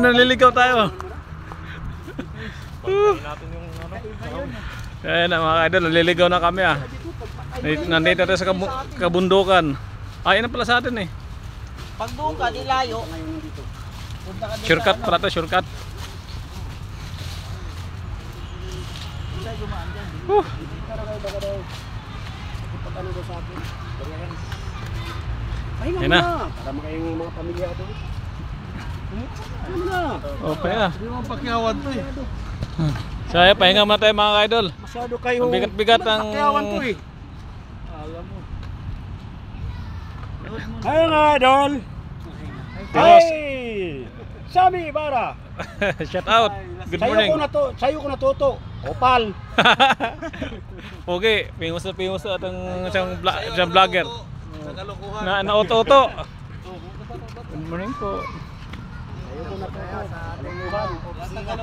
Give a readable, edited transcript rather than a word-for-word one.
Naliligaw tayo. Kaya na mga idol, naliligaw na kami ah. Nandito tayo sa kabundukan. Ay, na pala sa atin eh. Pag doon ka, di layo. Shortcut pala to, shortcut. Pahinga na. Para makayong mga pamilya ko. Okay ah. Hindi mo pakyawan to eh. Saya, pahinga muna tayo mga idol. Masyado kayo. Ang bigat-bigat ang... Pakyawan to eh. Alam mo. Hi mga idol. Timos. Hey! Sami Ibarra. Shout out. Good morning. Sayo ko natuto. Opal. Okay, pingus na atong siyang vlogger. Na auto-auto. Good morning po. Sayo ko natuto.